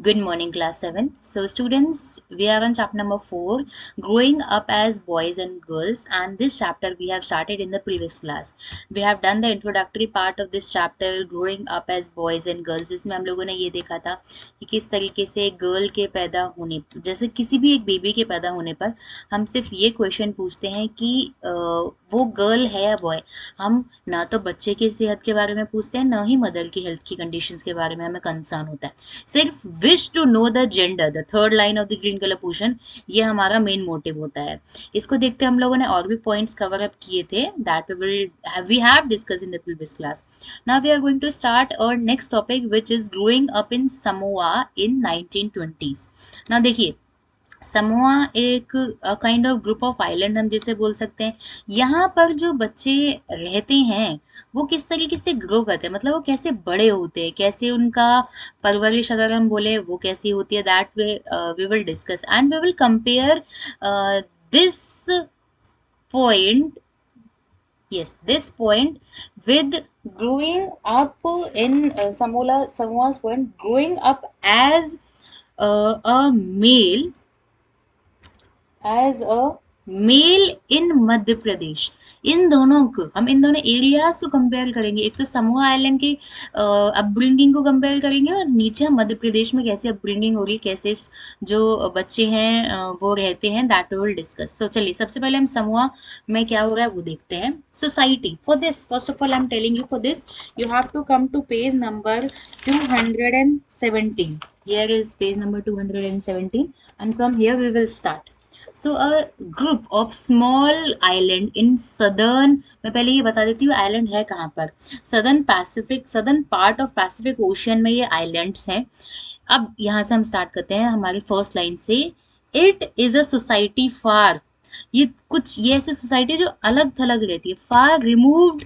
Good morning, class 7th. So, students, we are on chapter number 4, growing up as boys and girls. And this chapter we have started in the previous class. We have done the introductory part of this chapter, growing up as boys and girls. जिसमें हम लोगों ने ये देखा था कि किस तरीके से गर्ल के पैदा होने, जैसे किसी भी एक बेबी के पैदा होने पर हम सिर्फ ये क्वेश्चन पूछते हैं कि वो गर्ल है या बॉय। हम ना तो बच्चे की सेहत के बारे में पूछते हैं, ना ही मदर की हेल्थ की कंडीशंस के बारे में हमें कंसर्न होता है। सिर्फ wish to know the gender, the third line of the green colour portion, ये हमारा मेन मोटिव होता है। इसको देखते हम लोगों ने और भी पॉइंट्स कवर अप किए थे that we have discuss in the previous class. Now we are going to start our next topic which is growing up in Samoa in 1920s। ना देखिए, समोआ एक kind of group of island हम जिसे बोल सकते हैं। यहाँ पर जो बच्चे रहते हैं वो किस तरीके से ग्रो करते हैं, मतलब वो कैसे बड़े होते हैं, कैसे उनका परवरिश अगर हम बोले वो कैसी होती है, that we will discuss and we will compare this point, yes, this point with growing up in Samoa's point, growing up as a male, as a male in Madhya Pradesh. इन दोनों को हम, इन दोनों एरियाज को कंपेयर करेंगे। एक तो समूह आइलैंड की अपब्रिंगिंग को कंपेयर करेंगे और नीचे हम मध्य प्रदेश में कैसे अपब्रिंगिंग होगी, कैसे जो बच्चे हैं वो रहते हैं, दैट वी विल डिस्कस। सो चलिए, सबसे पहले हम समूह में क्या हो रहा है वो देखते हैं। Society, for this first of all I am telling you, for this you have to come to page number 217। Here is page number 217 and from here we will start. So a group of small island in southern, मैं पहले ये बता देती हूँ island है कहाँ पर। Southern Pacific, southern part of Pacific ocean में ये आइलैंड्स हैं। अब यहाँ से हम स्टार्ट करते हैं हमारी फर्स्ट लाइन से। It is a society far, ये ऐसी सोसाइटी जो अलग थलग रहती है, far removed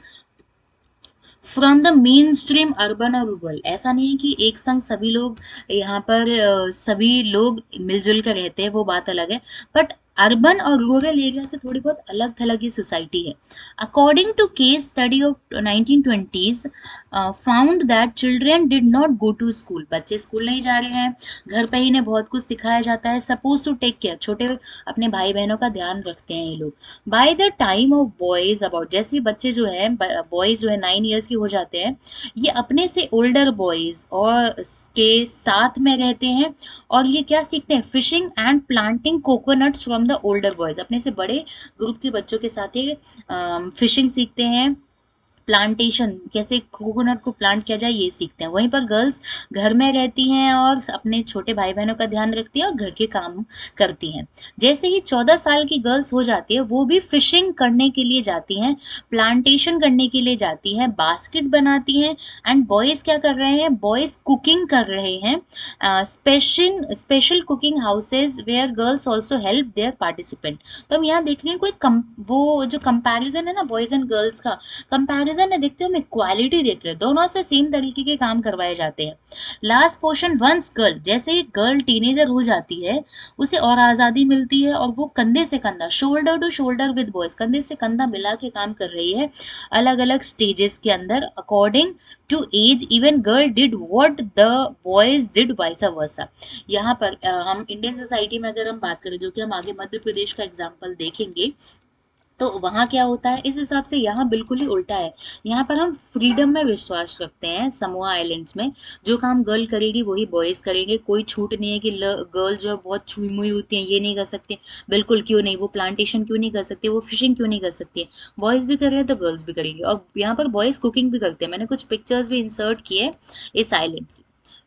from the mainstream urban और रूरल। ऐसा नहीं है कि एक संग सभी लोग यहाँ पर सभी लोग मिलजुल कर रहते हैं, वो बात अलग है, बट अर्बन और रूरल एरिया से थोड़ी बहुत अलग थलग की सोसाइटी है। According to case study of 1920s found that children did not go to school, बच्चे स्कूल नहीं जा रहे हैं, घर पे ही इन्हें बहुत कुछ सिखाया जाता है। सपोज टू टेक केयर, छोटे अपने भाई बहनों का ध्यान रखते हैं ये लोग। By the time of boys, about जैसे बच्चे जो है बॉयज जो है 9 years के हो जाते हैं, ये अपने से ओल्डर बॉयज और के साथ में रहते हैं और ये क्या सीखते हैं, fishing and planting coconuts from the older boys. अपने से बड़े ग्रुप के बच्चों के साथ ही फिशिंग सीखते हैं, प्लांटेशन कैसे कोकोनट को प्लांट किया जाए ये सीखते हैं। वहीं पर गर्ल्स घर में रहती हैं और अपने छोटे भाई बहनों का ध्यान रखती हैं और घर के काम करती हैं। जैसे ही 14 साल की गर्ल्स हो जाती है वो भी फिशिंग करने के लिए जाती हैं, प्लांटेशन करने के लिए जाती हैं, बास्केट बनाती हैं। एंड बॉयज क्या कर रहे हैं, बॉयज कुकिंग कर रहे हैं, special cooking houses where girls also help their participant. तो हम यहाँ देख रहे हैं कोई वो जो कंपैरिजन है ना बॉयज एंड गर्ल्स का, कंपैरिजन है, देखते हो हम इक्वालिटी देख रहे हैं, दोनों से सेम तरीके के काम करवाए जाते हैं। लास्ट पोर्शन, वंस गर्ल, जैसे ही गर्ल टीनेजर हो जाती है उसे और आज़ादी मिलती है और वो कंधे से कंधा, shoulder to shoulder with boys, कंधे से कंधा मिला के काम कर रही है अलग अलग स्टेजेस के अंदर। According to age even girl did what the boys did vice versa. यहाँ पर हम इंडियन सोसाइटी में अगर हम बात करें, जो कि हम आगे मध्य प्रदेश का एग्जाम्पल देखेंगे, तो वहाँ क्या होता है इस हिसाब से यहाँ बिल्कुल ही उल्टा है। यहाँ पर हम फ्रीडम में विश्वास रखते हैं समोआ आइलैंड्स में। जो काम गर्ल करेगी वही बॉयज करेंगे, कोई छूट नहीं है कि गर्ल जो है बहुत छुई मुई होती है ये नहीं कर सकते, बिल्कुल क्यों नहीं, वो प्लांटेशन क्यों नहीं कर सकती, वो फिशिंग क्यों नहीं कर सकती। बॉयज भी कर रहे हैं तो गर्ल्स भी करेंगे, और यहाँ पर बॉयज कुकिंग भी करते हैं। मैंने कुछ पिक्चर्स भी इंसर्ट किए इस आइलैंड की।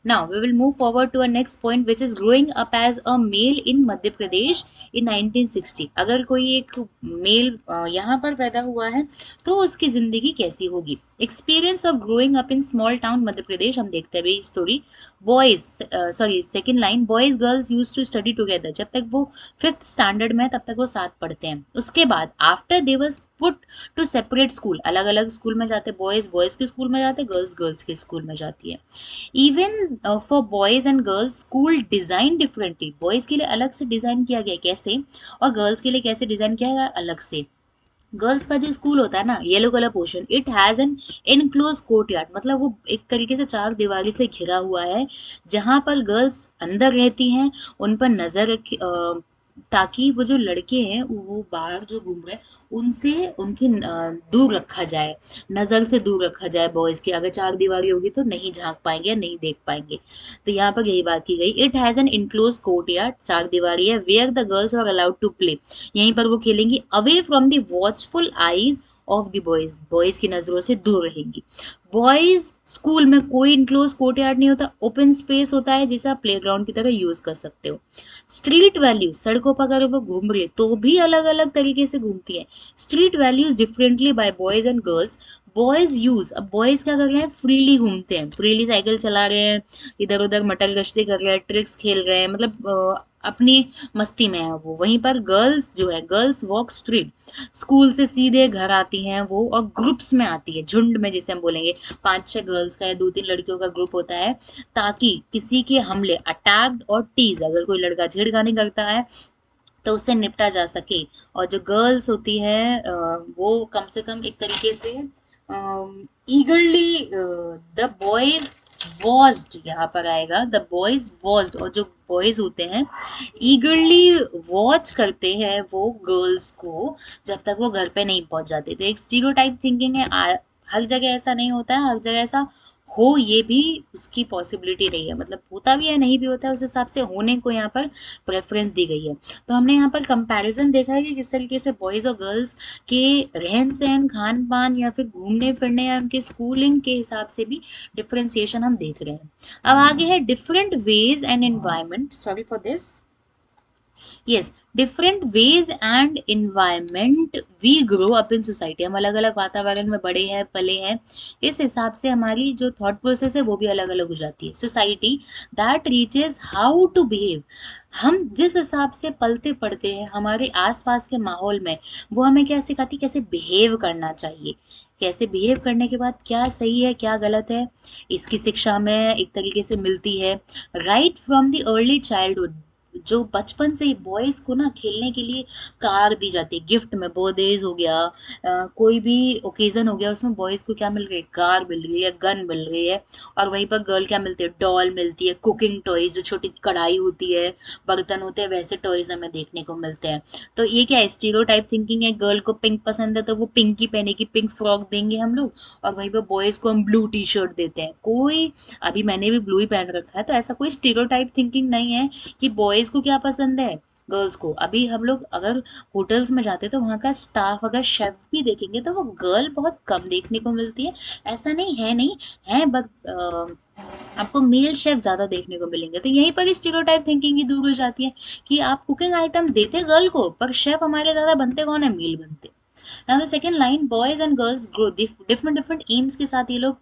Now we will move forward to our next point, which is growing up as a male in Madhya Pradesh in 1960। अगर कोई एक मेल यहाँ पर पैदा हुआ है तो उसकी जिंदगी कैसी होगी। Experience of growing up in small town Madhya Pradesh, हम देखते हैं भाई story. Boys, sorry second line, boys girls use to study together, जब तक वो 5th स्टैंडर्ड में तब तक वो साथ पढ़ते हैं। उसके बाद after they was put to separate school, अलग अलग स्कूल में जाते, बॉयज बॉयज के स्कूल में जाते, गर्ल्स गर्ल्स के स्कूल में जाती है। Even for boys and girls school design differently, boys के लिए अलग से डिजाइन किया गया कैसे और गर्ल्स के लिए कैसे डिजाइन किया गया अलग से। गर्ल्स का जो स्कूल होता है ना, yellow colour portion, it has an enclose court yard, मतलब वो एक तरीके से चार दीवारी से घिरा हुआ है, जहां पर गर्ल्स अंदर रहती हैं, उन पर नजर रखी ताकि वो जो लड़के हैं वो बाहर जो घूम रहे हैं उनसे उनकी दूर रखा जाए, नजर से दूर रखा जाए बॉयज की, अगर चार दीवारी होगी तो नहीं झांक पाएंगे या नहीं देख पाएंगे। तो यहाँ पर यही बात की गई, it has an enclose courtyard, चार दीवारी है, where the girls are allowed to play, यहीं पर वो खेलेंगी, away from the watchful eyes of the boys, boys की नजरों से दूर रहेंगी। बॉयज स्कूल में कोई इनक्लोज कोर्ट यार्ड नहीं होता, ओपन स्पेस होता है जिसे आप प्लेग्राउंड की तरह यूज कर सकते हो। स्ट्रीट वैल्यूज, सड़कों पर अगर वो घूम रही है तो भी अलग अलग तरीके से घूमती है। Street values differently by boys and girls, boys use, अब बॉयज क्या कर रहे हैं, फ्रीली घूमते हैं, फ्रीली साइकिल चला रहे हैं, इधर उधर मटल गश्ती कर रहे हैं, ट्रिक्स खेल रहे हैं, मतलब अपनी मस्ती में है वो। वहीं पर गर्ल्स जो है, गर्ल्स वॉक स्ट्रीट, स्कूल से सीधे घर आती हैं वो, और ग्रुप्स में आती है, झुंड में जिसे हम बोलेंगे, पांच छह गर्ल्स का या दो तीन लड़कियों का ग्रुप होता है, ताकि किसी के हमले, अटैक्ड और टीज, अगर कोई लड़का छेड़खानी करता है तो उससे निपटा जा सके। और जो गर्ल्स होती है वो कम से कम एक तरीके से ईगरली, द बॉयज वॉज्ड, यहाँ पर आएगा द बॉयज वॉज्ड, और जो बॉयज होते हैं ईगरली वॉच करते हैं वो गर्ल्स को जब तक वो घर पे नहीं पहुंच जाती। तो एक स्टीरियोटाइप थिंकिंग है, हर जगह ऐसा नहीं होता है, हर जगह ऐसा हो ये भी उसकी पॉसिबिलिटी नहीं है, मतलब होता भी है नहीं भी होता है, उस हिसाब से होने को यहाँ पर प्रेफरेंस दी गई है। तो हमने यहाँ पर कंपैरिजन देखा है कि किस तरीके से बॉयज और गर्ल्स के रहन सहन, खान पान, या फिर घूमने फिरने, या उनके स्कूलिंग के हिसाब से भी डिफरेंशिएशन हम देख रहे हैं। अब आगे है different ways and environment, sorry for this, yes, different ways and environment we grow up in society, हम अलग अलग वातावरण में बड़े हैं पले हैं, इस हिसाब से हमारी जो थॉट प्रोसेस है वो भी अलग अलग हो जाती है। Society that reaches how to behave, हम जिस हिसाब से पलते पड़ते हैं हमारे आसपास के माहौल में, वो हमें क्या सिखाती, कैसे बिहेव करना चाहिए, कैसे बिहेव करने के बाद क्या सही है क्या गलत है, इसकी शिक्षा में एक तरीके से मिलती है। Right from the early childhood, जो बचपन से ही बॉयज को ना खेलने के लिए कार दी जाती है गिफ्ट में, बर्थडेज हो गया, कोई भी ओकेजन हो गया, उसमें बॉयज को क्या मिल रही है, कार मिल रही है, गन मिल रही है। और वहीं पर गर्ल क्या मिलती है, डॉल मिलती है, कुकिंग टॉयज, जो छोटी कढ़ाई होती है, बर्तन होते हैं, वैसे टॉयज हमें देखने को मिलते हैं। तो ये क्या है, स्टीरियोटाइप थिंकिंग है, गर्ल को पिंक पसंद है तो वो पिंक ही पहनेगी, पिंक फ्रॉक देंगे हम लोग, और वहीं पर बॉयज को हम ब्लू टी शर्ट देते हैं। कोई, अभी मैंने भी ब्लू ही पहन रखा है, तो ऐसा कोई स्टीरियोटाइप थिंकिंग नहीं है कि बॉयज को क्या पसंद है, गर्ल्स को। अभी हम लोग अगर होटल्स में जाते हैं तो वहाँ का स्टाफ, अगर शेफ भी देखेंगे तो वो गर्ल बहुत कम देखने को मिलती है, ऐसा नहीं है, नहीं है, बट आपको मेल शेफ ज्यादा देखने को मिलेंगे। तो यहीं पर स्टीरियोटाइप थिंकिंग ही दूर हो जाती है कि आप कुकिंग आइटम देते गर्ल को, पर शेफ हमारे ज्यादा बनते कौन है, मेल बनते। Now the second line, boys and girls grow, different different AIIMS के साथ ये लोग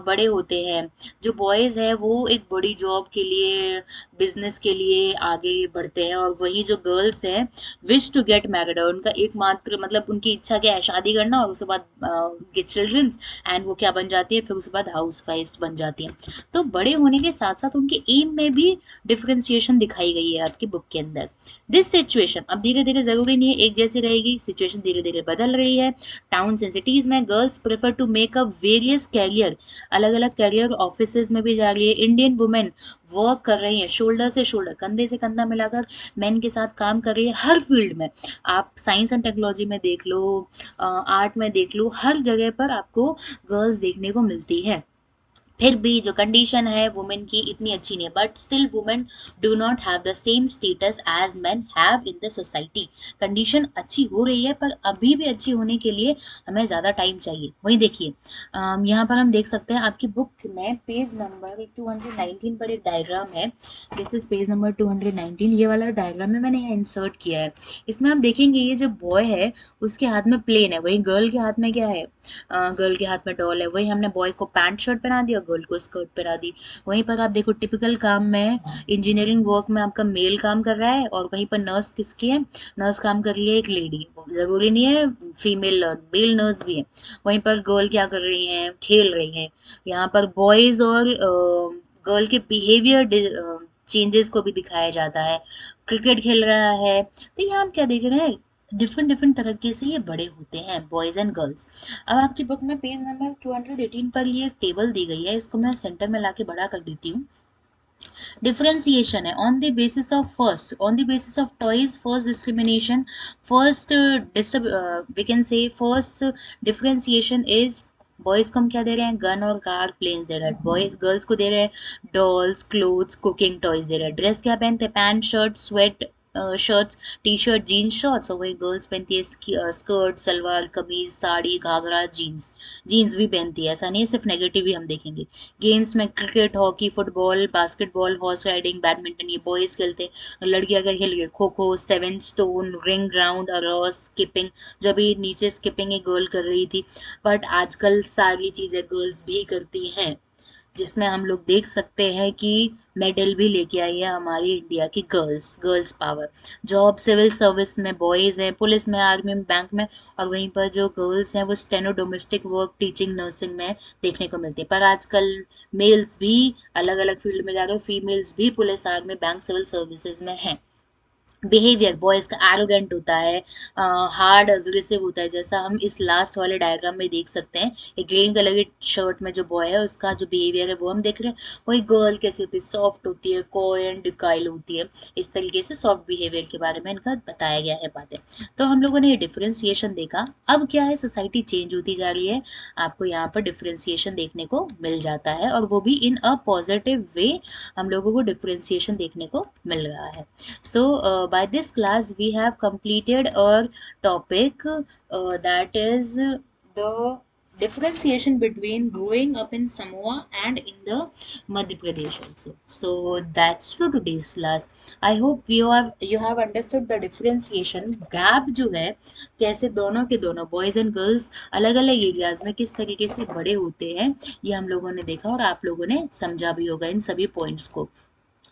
बड़े होते हैं। जो बॉयज है वो एक बड़ी जॉब के लिए, बिजनेस के लिए आगे बढ़ते हैं, और वही जो गर्ल्स हैं विश टू गेट मैरिड, और उनका एकमात्र मतलब उनकी इच्छा क्या है, शादी करना, और उसके बाद उनके चिल्ड्रंस, एंड वो क्या बन जाती है, फिर उसके बाद हाउस वाइफ्स बन जाती हैं। तो बड़े होने के साथ साथ उनके एम में भी डिफ्रेंसिएशन दिखाई गई है आपकी बुक के अंदर। दिस सिचुएशन, अब धीरे धीरे, जरूरी नहीं है एक जैसी रहेगी, सिचुएशन धीरे धीरे बदल रही है। टाउन्स एंड सिटीज में girls prefer to make up various career, अलग अलग कैरियर ऑफिस में भी जा रही है। इंडियन वुमेन वर्क कर रही है शोल्डर से शोल्डर, कंधे से कंधा मिलाकर मेन के साथ काम कर रही है हर फील्ड में। आप साइंस एंड टेक्नोलॉजी में देख लो, आर्ट में देख लो, हर जगह पर आपको गर्ल्स देखने को मिलती है। फिर भी जो कंडीशन है वुमेन की इतनी अच्छी नहीं है, but still women do not have the same status as man have in the society. Condition अच्छी हो रही है पर अभी भी अच्छी होने के लिए हमें ज़्यादा टाइम चाहिए। वही देखिए, यहाँ पर हम देख सकते हैं आपकी बुक में पेज नंबर 219 पर एक डायग्राम है। दिस इज पेज नंबर 219, ये वाला डायग्राम में मैंने यहाँ इंसर्ट किया है। इसमें हम देखेंगे ये जो बॉय है उसके हाथ में प्लेन है, वही गर्ल के हाथ में क्या है, गर्ल के हाथ में डॉल है। वही हमने बॉय को पैंट शर्ट पहना दिया, गर्ल को स्कर्ट पहना दी। वहीं पर आप देखो टिपिकल काम में, इंजीनियरिंग वर्क में आपका मेल काम कर रहा है, और वहीं पर नर्स किसकी है, नर्स काम कर रही है एक लेडी, जरूरी नहीं है फीमेल, मेल नर्स भी है। वहीं पर गर्ल क्या कर रही है, खेल रही है। यहाँ पर बॉयज और गर्ल के बिहेवियर चेंजेस को भी दिखाया जाता है। क्रिकेट खेल रहा है, तो यहाँ हम क्या देख रहे हैं, डिफरेंट डिफरेंट तरीके से ये बड़े होते हैं, बॉयज एंड गर्ल्स। अब आपकी बुक में पेज नंबर 218 पर ये टेबल दी गई है, इसको मैं सेंटर में लाके बड़ा कर देती हूँ। डिफरेंशिएशन है on the basis of first, on the basis of toys first discrimination, first we can say first differentiation is boys को हम क्या दे रहे हैं, गन और कार प्लेन्स दे रहे हैं, बॉयज गर्ल्स को दे रहे हैं डॉल्स क्लोथ्स कुकिंग टॉयज दे रहे हैं। ड्रेस क्या पहनते हैं, pant shirt sweat shirts T shirt jeans shorts, और वही गर्ल्स पहनती है skirt salwar kameez sari Ghaghara jeans, jeans भी पहनती है। ऐसा नहीं है सिर्फ नेगेटिव ही हम देखेंगे। गेम्स में cricket hockey football basketball horse riding badminton ये बॉयज खेलते हैं। लड़कियां अगर खेल रही kho kho seven stone ring round Ross skipping, जो अभी नीचे स्किपिंग एक गर्ल कर रही थी, बट आजकल सारी चीजें गर्ल्स भी करती हैं, जिसमें हम लोग देख सकते हैं कि मेडल भी लेके आई है हमारी इंडिया की girls, girls power. Job civil service में बॉयज हैं, पुलिस में आर्मी में बैंक में, और वहीं पर जो गर्ल्स हैं वो steno domestic work teaching nursing में देखने को मिलती है। पर आजकल मेल्स भी अलग अलग फील्ड में जा रहे हैं, फीमेल्स भी police army bank civil services में हैं। बिहेवियर बॉयज का एरोगेंट होता है, हार्ड अग्रेसिव होता है, जैसा हम इस लास्ट वाले डायग्राम में देख सकते हैं। एक ग्रीन कलर की शर्ट में जो बॉय है उसका जो बिहेवियर है वो हम देख रहे हैं। वही गर्ल कैसी होती है, सॉफ्ट होती है, कॉय एंड डिकाइल होती है। इस तरीके से सॉफ्ट बिहेवियर के बारे में इनका बताया गया है बातें। तो हम लोगों ने ये डिफ्रेंसिएशन देखा। अब क्या है, सोसाइटी चेंज होती जा रही है, आपको यहाँ पर डिफ्रेंसिएशन देखने को मिल जाता है, और वो भी इन अ पॉजिटिव वे हम लोगों को डिफ्रेंसिएशन देखने को मिल रहा है। So, by this class, we have completed our topic, that is the differentiation between growing up in Samoa and in the Madhya Pradesh also. So that's for today's class. I hope you have understood the differentiation gap जो है, कैसे दोनों के दोनों boys and girls अलग अलग areas में किस तरीके से बड़े होते हैं, ये हम लोगों ने देखा और आप लोगों ने समझा भी होगा इन सभी पॉइंट्स को।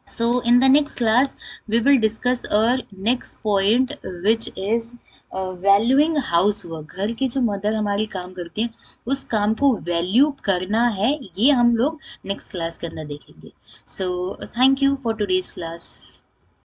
So in the next class, we will discuss our next point, which is valuing house work. घर की जो मदर हमारी काम करती हैं उस काम को वैल्यू करना है, ये हम लोग नेक्स्ट क्लास के अंदर देखेंगे। So thank you for today's class.